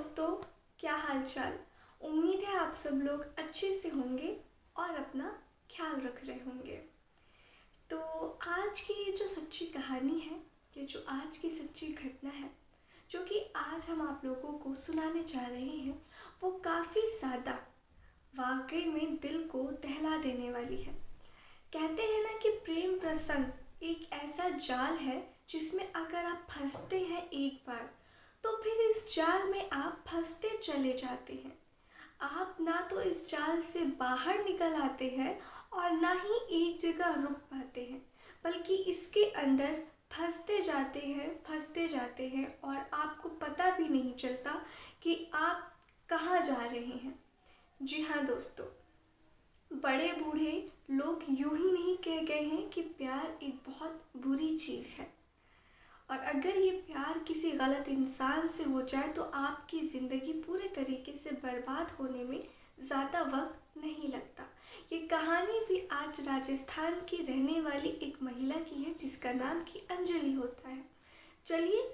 दोस्तों, क्या हाल चाल। उम्मीद है आप सब लोग अच्छे से होंगे और अपना ख्याल रख रहे होंगे। तो आज की ये जो सच्ची कहानी है, ये जो आज की सच्ची घटना है, जो कि आज हम आप लोगों को सुनाने जा रहे हैं, वो काफ़ी ज़्यादा वाकई में दिल को दहला देने वाली है। कहते हैं ना कि प्रेम प्रसंग एक ऐसा जाल है जिसमें अगर आप फंसते हैं एक बार तो फिर इस जाल में आप फंसते चले जाते हैं। आप ना तो इस जाल से बाहर निकल आते हैं और ना ही एक जगह रुक पाते हैं, बल्कि इसके अंदर फंसते जाते हैं और आपको पता भी नहीं चलता कि आप कहाँ जा रहे हैं। जी हाँ दोस्तों, बड़े बूढ़े लोग यूं ही नहीं कह गए हैं कि प्यार एक बहुत बुरी चीज़ है, और अगर ये प्यार किसी गलत इंसान से हो जाए तो आपकी ज़िंदगी पूरे तरीके से बर्बाद होने में ज़्यादा वक्त नहीं लगता। ये कहानी भी आज राजस्थान की रहने वाली एक महिला की है जिसका नाम की अंजलि होता है। चलिए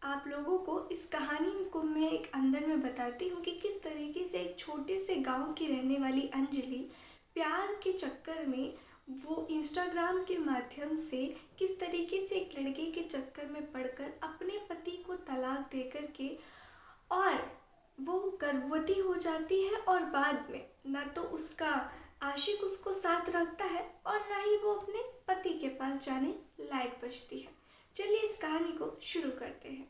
आप लोगों को इस कहानी को मैं एक अंदर में बताती हूँ कि किस तरीके से एक छोटे से गांव की रहने वाली अंजलि प्यार के चक्कर में वो इंस्टाग्राम के माध्यम से किस तरीके से एक लड़के के चक्कर में पड़कर अपने पति को तलाक दे कर के और वो गर्भवती हो जाती है, और बाद में ना तो उसका आशिक उसको साथ रखता है और ना ही वो अपने पति के पास जाने लायक बचती है। चलिए इस कहानी को शुरू करते हैं।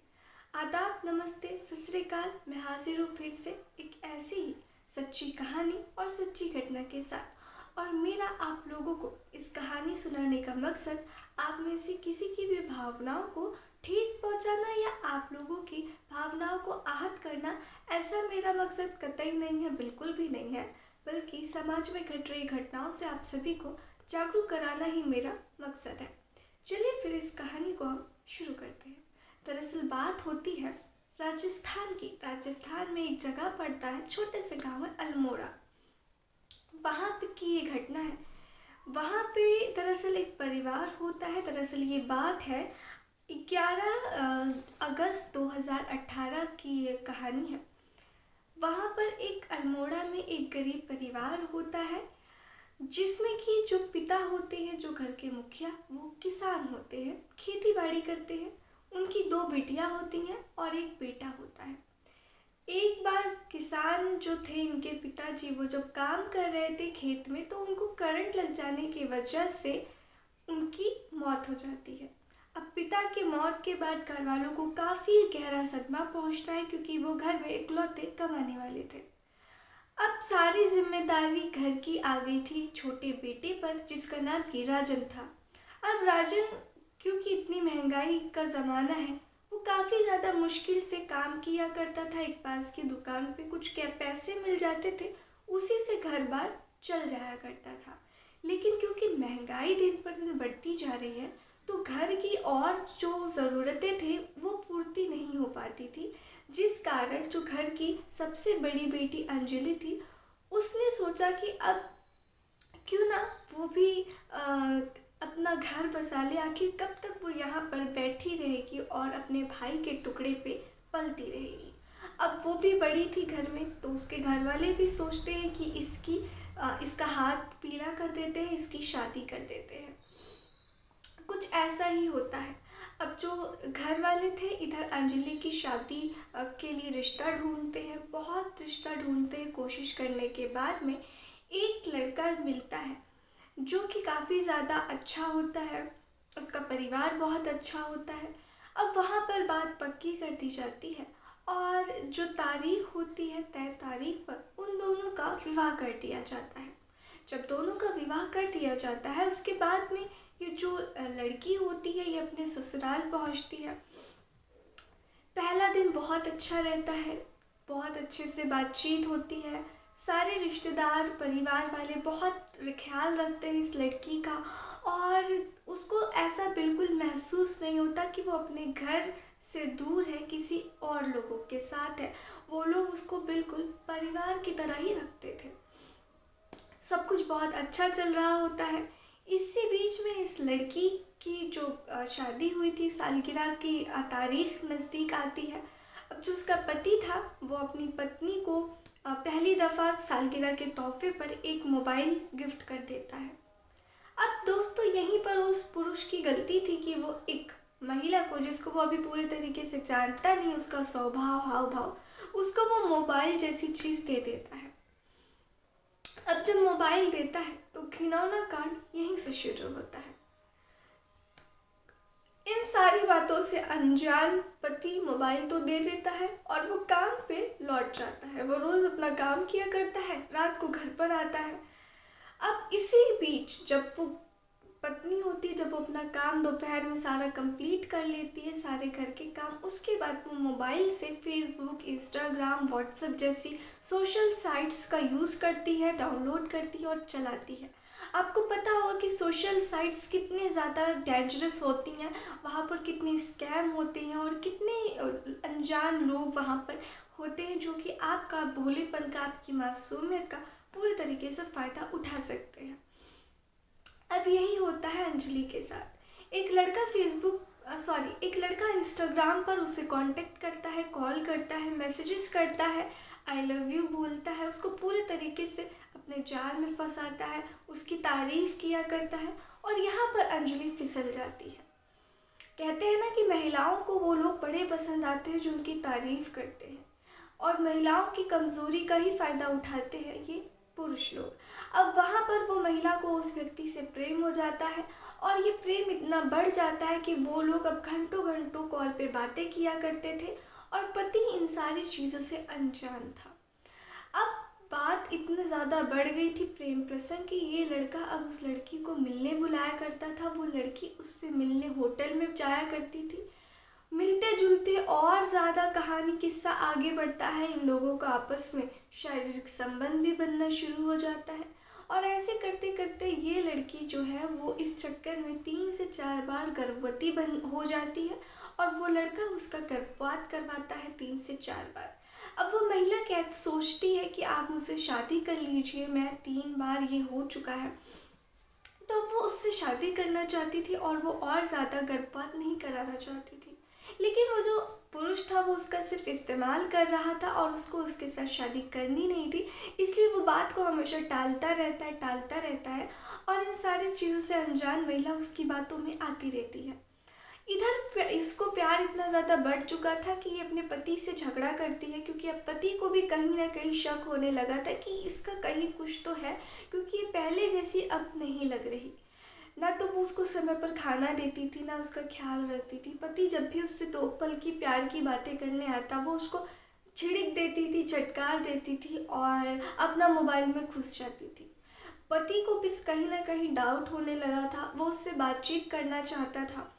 आदाब, नमस्ते, सत श्री अकाल। मैं हाजिर हूँ फिर से एक ऐसी ही सच्ची कहानी और सच्ची घटना के साथ, और मेरा आप लोगों को इस कहानी सुनाने का मकसद आप में से किसी की भी भावनाओं को ठेस पहुंचाना या आप लोगों की भावनाओं को आहत करना, ऐसा मेरा मकसद कतई नहीं है, बिल्कुल भी नहीं है। बल्कि समाज में घट रही घटनाओं से आप सभी को जागरूक कराना ही मेरा मकसद है। चलिए फिर इस कहानी को हम शुरू करते हैं। दरअसल बात होती है राजस्थान की। राजस्थान में एक जगह पड़ता है, छोटे से गाँव है अल्मोड़ा। वहाँ पे की ये घटना है। वहाँ पे दरअसल एक परिवार होता है। दरअसल ये बात है 11 अगस्त 2018 की ये कहानी है। वहाँ पर एक अल्मोड़ा में एक गरीब परिवार होता है जिसमें कि जो पिता होते हैं, जो घर के मुखिया, वो किसान होते हैं, खेती बाड़ी करते हैं। उनकी 2 बेटियां होती हैं और एक बेटा होता है। एक बार किसान जो थे, इनके पिताजी, वो जब काम कर रहे थे खेत में तो उनको करंट लग जाने की वजह से उनकी मौत हो जाती है। अब पिता के मौत के बाद घर वालों को काफ़ी गहरा सदमा पहुंचता है, क्योंकि वो घर में इकलौते कमाने वाले थे। अब सारी जिम्मेदारी घर की आ गई थी छोटे बेटे पर, जिसका नाम कि राजन था। अब राजन, क्योंकि इतनी महंगाई का ज़माना है, वो काफ़ी ज़्यादा मुश्किल से काम किया करता था। एक पास की दुकान पे कुछ क्या पैसे मिल जाते थे, उसी से घर बार चल जाया करता था। लेकिन क्योंकि महंगाई दिन पर दिन बढ़ती जा रही है तो घर की और जो ज़रूरतें थी वो पूर्ति नहीं हो पाती थी, जिस कारण जो घर की सबसे बड़ी बेटी अंजलि थी, उसने सोचा कि अब क्यों ना वो भी अपना घर बसा ले। आखिर कब तक वो यहाँ पर बैठी रहेगी और अपने भाई के टुकड़े पे पलती रहेगी। अब वो भी बड़ी थी घर में, तो उसके घर वाले भी सोचते हैं कि इसका हाथ पीला कर देते हैं, इसकी शादी कर देते हैं। कुछ ऐसा ही होता है। अब जो घर वाले थे इधर अंजलि की शादी के लिए रिश्ता ढूंढते हैं, बहुत रिश्ता ढूंढते हैं। कोशिश करने के बाद में एक लड़का मिलता है जो कि काफ़ी ज़्यादा अच्छा होता है, उसका परिवार बहुत अच्छा होता है। अब वहाँ पर बात पक्की कर दी जाती है और जो तारीख होती है, तय तारीख पर उन दोनों का विवाह कर दिया जाता है। जब दोनों का विवाह कर दिया जाता है, उसके बाद में ये जो लड़की होती है ये अपने ससुराल पहुंचती है। पहला दिन बहुत अच्छा रहता है, बहुत अच्छे से बातचीत होती है। सारे रिश्तेदार, परिवार वाले बहुत ख्याल रखते हैं इस लड़की का, और उसको ऐसा बिल्कुल महसूस नहीं होता कि वो अपने घर से दूर है, किसी और लोगों के साथ है। वो लोग उसको बिल्कुल परिवार की तरह ही रखते थे। सब कुछ बहुत अच्छा चल रहा होता है। इसी बीच में इस लड़की की जो शादी हुई थी, सालगिरह की तारीख नज़दीक आती है। अब जो उसका पति था वो अपनी पत्नी को पहली दफ़ा सालगिरह के तोहफे पर एक मोबाइल गिफ्ट कर देता है। अब दोस्तों यहीं पर उस पुरुष की गलती थी कि वो एक महिला को, जिसको वो अभी पूरे तरीके से जानता नहीं, उसका स्वभाव हाव भाव, उसको वो मोबाइल जैसी चीज़ दे देता है। अब जब मोबाइल देता है तो घिनौना कांड यहीं से शुरू होता है। इन सारी बातों से अनजान पति मोबाइल तो दे देता है और वो काम पे लौट जाता है। वो रोज़ अपना काम किया करता है, रात को घर पर आता है। अब इसी बीच जब वो पत्नी होती है, जब वो अपना काम दोपहर में सारा कंप्लीट कर लेती है, सारे घर के काम, उसके बाद वो मोबाइल से फेसबुक, इंस्टाग्राम, व्हाट्सएप जैसी सोशल साइट्स का यूज़ करती है, डाउनलोड करती है और चलाती है। आपको पता होगा कि सोशल साइट्स कितने ज़्यादा डेंजरस होती हैं, वहाँ पर कितने स्कैम होते हैं और कितने अनजान लोग वहाँ पर होते हैं जो कि आपका भोलेपन का, आपकी मासूमियत का पूरे तरीके से फ़ायदा उठा सकते हैं। अब यही होता है अंजलि के साथ। एक लड़का इंस्टाग्राम पर उसे कांटेक्ट करता है, कॉल करता है, मैसेजेस करता है, आई लव यू बोलता है, उसको पूरे तरीके से अपने जाल में फंसाता है, उसकी तारीफ़ किया करता है और यहाँ पर अंजलि फिसल जाती है। कहते हैं ना कि महिलाओं को वो लोग बड़े पसंद आते हैं जो उनकी तारीफ़ करते हैं और महिलाओं की कमज़ोरी का ही फ़ायदा उठाते हैं ये पुरुष लोग। अब वहाँ पर वो महिला को उस व्यक्ति से प्रेम हो जाता है और ये प्रेम इतना बढ़ जाता है कि वो लोग अब घंटों घंटों कॉल पे बातें किया करते थे और पति इन सारी चीज़ों से अनजान था। अब बात इतनी ज़्यादा बढ़ गई थी प्रेम प्रसंग कि ये लड़का अब उस लड़की को मिलने बुलाया करता था, वो लड़की उससे मिलने होटल में जाया करती थी। मिलते जुलते और ज़्यादा कहानी किस्सा आगे बढ़ता है, इन लोगों का आपस में शारीरिक संबंध भी बनना शुरू हो जाता है और ऐसे करते करते ये लड़की जो है वो इस चक्कर में 3 से 4 बार गर्भवती हो जाती है और वो लड़का उसका गर्भपात करवाता है 3 से 4 बार। अब वो महिला क्या सोचती है कि आप मुझसे शादी कर लीजिए, मैं 3 बार ये हो चुका है, तो वो उससे शादी करना चाहती थी और वो और ज़्यादा गर्भपात नहीं कराना चाहती थी। लेकिन वो जो पुरुष था वो उसका सिर्फ इस्तेमाल कर रहा था और उसको उसके साथ शादी करनी नहीं थी, इसलिए वो बात को हमेशा टालता रहता है और इन सारी चीज़ों से अनजान महिला उसकी बातों में आती रहती है। इधर इसको प्यार इतना ज़्यादा बढ़ चुका था कि ये अपने पति से झगड़ा करती है, क्योंकि अब पति को भी कहीं ना कहीं शक होने लगा था कि इसका कहीं कुछ तो है, क्योंकि ये पहले जैसी अब नहीं लग रही। ना तो वो उसको समय पर खाना देती थी, ना उसका ख्याल रखती थी। पति जब भी उससे 2 पल की प्यार की बातें करने आता वो उसको छिड़क देती थी, चटकार देती थी और अपना मोबाइल में घुस जाती थी। पति को भी कहीं ना कहीं डाउट होने लगा था, वो उससे बातचीत करना चाहता था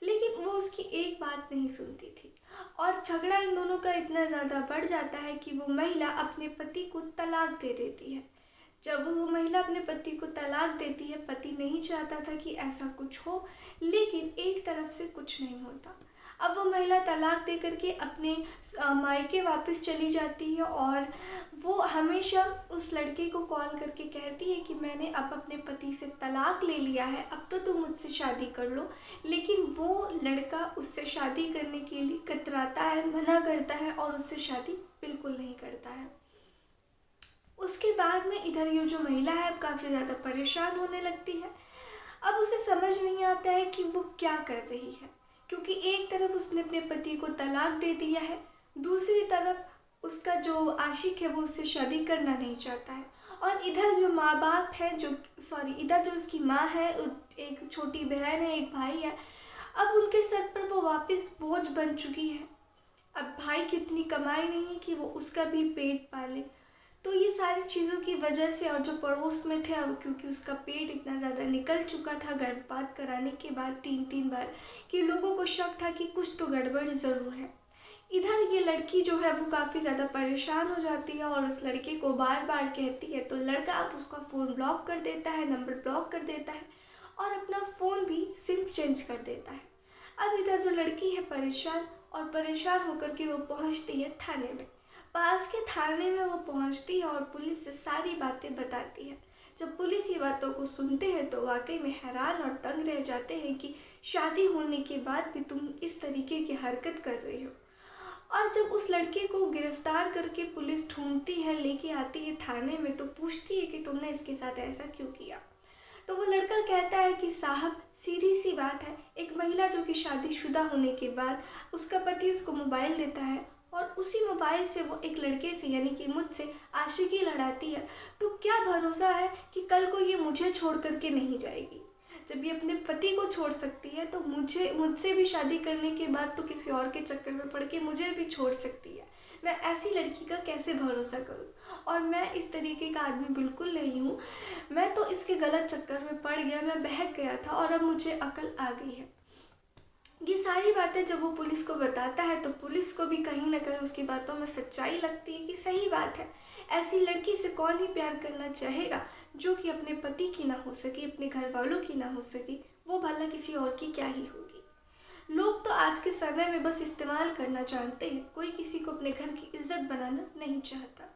लेकिन वो उसकी एक बात नहीं सुनती थी और झगड़ा इन दोनों का इतना ज़्यादा बढ़ जाता है कि वो महिला अपने पति को तलाक दे देती है। जब वो महिला अपने पति को तलाक देती है, पति नहीं चाहता था कि ऐसा कुछ हो, लेकिन एक तरफ से कुछ नहीं होता। अब वो महिला तलाक दे करके अपने मायके वापस चली जाती है और वो हमेशा उस लड़के को कॉल करके कहती है कि मैंने अब अपने पति से तलाक ले लिया है, अब तो तुम मुझसे शादी कर लो। लेकिन वो लड़का उससे शादी करने के लिए कतराता है, मना करता है और उससे शादी बिल्कुल नहीं करता है। उसके बाद में इधर ये जो महिला है अब काफ़ी ज़्यादा परेशान होने लगती है। अब उसे समझ नहीं आता है कि वो क्या कर रही है, क्योंकि एक तरफ उसने अपने पति को तलाक दे दिया है, दूसरी तरफ उसका जो आशिक है वो उससे शादी करना नहीं चाहता है और इधर जो माँ बाप है इधर जो उसकी माँ है, एक छोटी बहन है, एक भाई है, अब उनके सर पर वो वापस बोझ बन चुकी है। अब भाई की इतनी कमाई नहीं है कि वो उसका भी पेट पाले, तो ये सारी चीज़ों की वजह से और जो पड़ोस में थे अब क्योंकि उसका पेट इतना ज़्यादा निकल चुका था गर्भपात कराने के बाद 3 बार, कि लोगों को शक था कि कुछ तो गड़बड़ ज़रूर है। इधर ये लड़की जो है वो काफ़ी ज़्यादा परेशान हो जाती है और उस लड़के को बार बार कहती है, तो लड़का अब उसका फ़ोन ब्लॉक कर देता है, नंबर ब्लॉक कर देता है और अपना फ़ोन भी सिम चेंज कर देता है। अब इधर जो लड़की है परेशान होकर के वो पहुंचती है थाने में। पास के थाने में वो पहुंचती है और पुलिस से सारी बातें बताती है। जब पुलिस ये बातों को सुनते हैं तो वाकई में हैरान और तंग रह जाते हैं कि शादी होने के बाद भी तुम इस तरीके की हरकत कर रही हो। और जब उस लड़के को गिरफ्तार करके पुलिस ढूंढती है, लेके आती है थाने में, तो पूछती है कि तुमने इसके साथ ऐसा क्यों किया। तो वो लड़का कहता है कि साहब सीधी सी बात है, एक महिला जो कि शादीशुदा होने के बाद उसका पति उसको मोबाइल देता है और उसी मोबाइल से वो एक लड़के से यानी कि मुझसे आशिकी लड़ाती है, तो क्या भरोसा है कि कल को ये मुझे छोड़ करके नहीं जाएगी। जब ये अपने पति को छोड़ सकती है तो मुझसे भी शादी करने के बाद तो किसी और के चक्कर में पड़ के मुझे भी छोड़ सकती है। मैं ऐसी लड़की का कैसे भरोसा करूं। और मैं इस तरीके का आदमी बिल्कुल नहीं हूँ। मैं तो इसके गलत चक्कर में पड़ गया, मैं बहक गया था और अब मुझे अकल आ गई है। ये सारी बातें जब वो पुलिस को बताता है तो पुलिस को भी कहीं ना कहीं उसकी बातों में सच्चाई लगती है कि सही बात है, ऐसी लड़की से कौन ही प्यार करना चाहेगा जो कि अपने पति की ना हो सके, अपने घर वालों की ना हो सके, वो भला किसी और की क्या ही होगी। लोग तो आज के समय में बस इस्तेमाल करना जानते हैं, कोई किसी को अपने घर की इज्जत बनाना नहीं चाहता।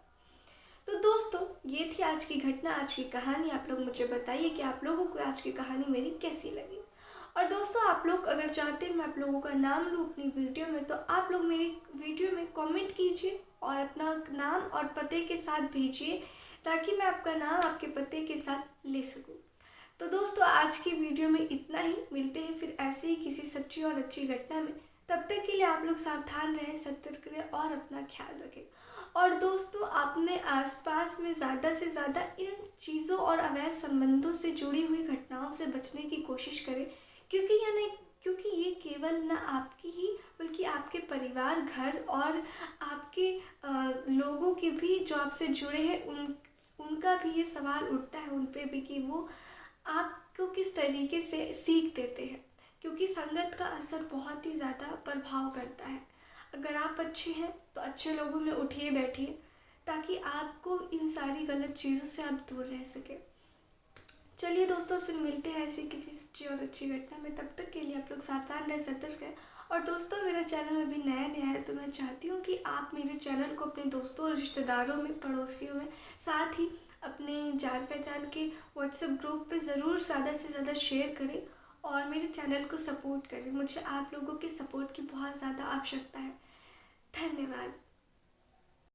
तो दोस्तों, ये थी आज की घटना, आज की कहानी। आप लोग मुझे बताइए कि आप लोगों को आज की कहानी मेरी कैसी लगी। और दोस्तों, आप लोग अगर चाहते हैं मैं आप लोगों का नाम लूँ अपनी वीडियो में, तो आप लोग मेरी वीडियो में कमेंट कीजिए और अपना नाम और पते के साथ भेजिए, ताकि मैं आपका नाम आपके पते के साथ ले सकूँ। तो दोस्तों, आज की वीडियो में इतना ही। मिलते हैं फिर ऐसे ही किसी सच्ची और अच्छी घटना में। तब तक के लिए आप लोग सावधान रहें, सतर्क रहें और अपना ख्याल रखें। और दोस्तों, अपने आसपास में ज़्यादा से ज़्यादा इन चीज़ों और अवैध संबंधों से जुड़ी हुई घटनाओं से बचने की कोशिश करें, क्योंकि ये केवल न आपकी ही बल्कि आपके परिवार, घर और आपके लोगों के भी जो आपसे जुड़े हैं उनका भी ये सवाल उठता है उन पे भी कि वो आपको किस तरीके से सीख देते हैं, क्योंकि संगत का असर बहुत ही ज़्यादा प्रभाव करता है। अगर आप अच्छे हैं तो अच्छे लोगों में उठिए बैठिए, ताकि आपको इन सारी गलत चीज़ों से आप दूर रह सकें। चलिए दोस्तों, फिर मिलते हैं ऐसी किसी सच्ची और अच्छी घटना में। तब तक के लिए आप लोग सावधान रहें, सतर्क रहें। और दोस्तों, मेरा चैनल अभी नया नया है, तो मैं चाहती हूँ कि आप मेरे चैनल को अपने दोस्तों और रिश्तेदारों में, पड़ोसियों में, साथ ही अपने जान पहचान के व्हाट्सएप ग्रुप पे ज़रूर ज़्यादा से ज़्यादा शेयर करें और मेरे चैनल को सपोर्ट करें। मुझे आप लोगों के सपोर्ट की बहुत ज़्यादा आवश्यकता है। धन्यवाद।